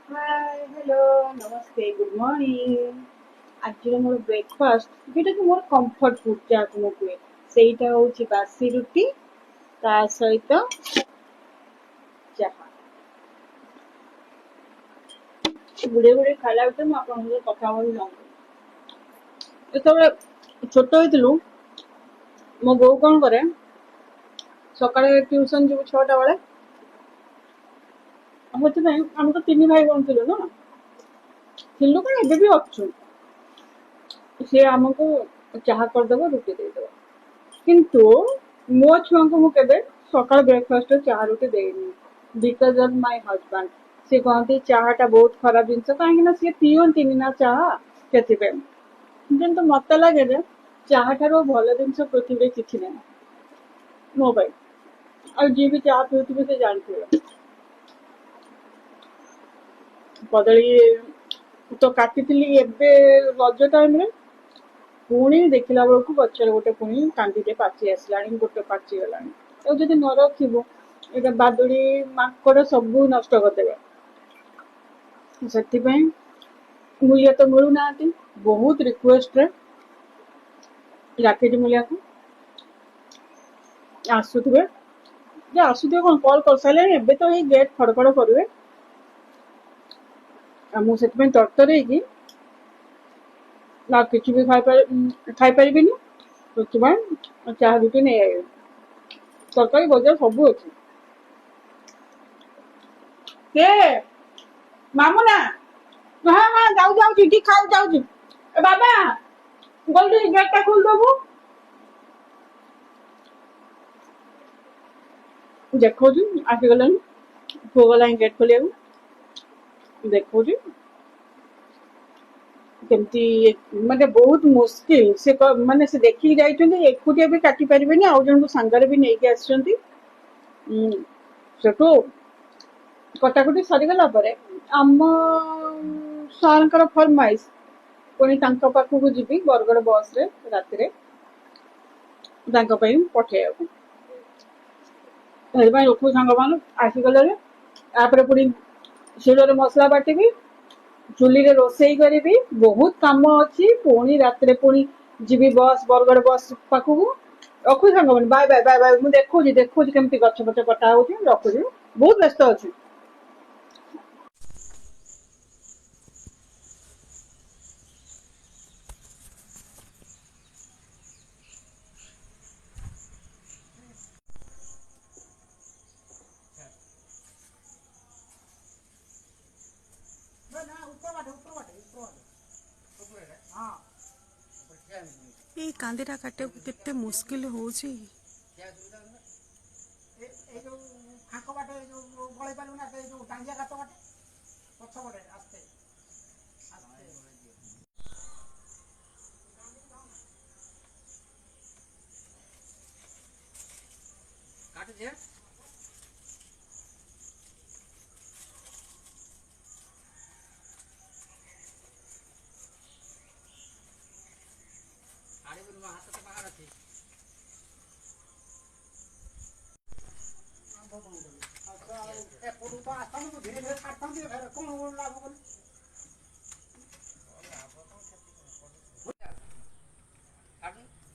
hi hello नमस्ते good morning आज मोर breakfast जोटा कि मोर कंफर्ट फूड जहाँ मैं कहे सेटा हूँ बासी रुटी ता सहित चाहा गुड़े गुड़े खाला भितर मुझे कथा चाहूँगी जो छोट हो मो बो कौन करे सका ट्यूशन जो 6टा बेले आम तो 3 भाई बहन थिलु ना थिलु कौन एबे भी अच्छु सी आमको चाह करदेव रुटी देदेव किंतु मो छुआ को मुझे सकाल ब्रेकफास्ट चाह रुटी देनी बिकज ऑफ माय हस्बैंड सी कहती चाहटा बहुत खराब जिनस कहीं सी पीती ना चाह से किंतु मत लगे चाह ठार भल जिन पृथ्वी किसी ना मो भाई और जी भी चाह पीते से जानते कदली तो काटी रज टाइम पुणी देखला बेलू गचर गोटे पुणी कांदीटे पाची आसला गोटे पाची गला जब न रखिबो ये बादुड़ी माकड़ सब नष्ट करदेवे से मूल्य तो मिलूना बहुत रिक्वेस्ट राकेश मूल्य को आसुवे कौन कल कर सारे एबे तो ये गेट खड़खड़ करेंगे मुझे तरतर ना किसी भी खाई पारि चाह रुटी नहीं आए तरकारी बजार सब अच्छे मामुना हाँ हाँ जाऊ जाऊ चिठी खाऊ जाऊ बाबा गलती गेट खोल दबु देखो आसीगला पुओ गला गेट खोलिया देखो केमती माने बहुत मुश्किल से माने से देखिक जाइछन्ती एकुटिया भी काटी परिबेनी आउ जन को संगारे भी नेकी आछन्ती सेठो कटाकटी सरीगला परे आम सारंकर फरमाइश पुणी तांका पाखକୁ ଯିବି ବରଗଡ଼ ବସ୍ रे ରାତିରେ ତାଙ୍କ ପାଇଁ ପଠେଇବାକୁ ସେଥିପାଇଁ ରଖୁ ସାଙ୍ଗମାନେ ଆସିଗଲେ ତାପରେ ପୁଣି ଶିଳରେ ମସଲା ବାଟିବି ଚୁଲିରେ ରୋଷେଇ କରିବି ବହୁତ କାମ ଅଛି ପୁଣି ରାତିରେ ପୁଣି ଯିବି ବସ୍ ବରଗଡ଼ ବସ୍ ପାଖକୁ ରଖୁ ସାଙ୍ଗମାନେ ବାଏ ବାଏ ବାଏ ବାଏ ମୁଁ ଦେଖୁଛି କେମିତି ଗଛ ପଛ କଟା ହଉଛି ରଖୁଛି ବହୁତ ବ୍ୟସ୍ତ ଅଛି ये कांदीटा काटे केते मुश्किल होची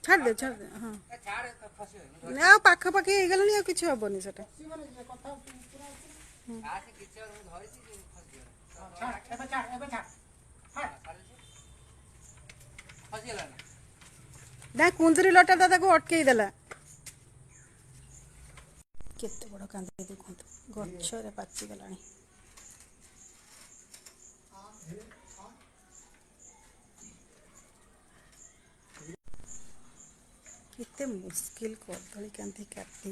छाड़ दे हाँ ना पाखापाखि हो गलानी आ किछि हबनी सेटा ना कुंदरी लटा दादा को अटकई देला केते बड़ कांदी देखंतु गछरे पाची गलानी केते मुश्किल कदली कांदी काटी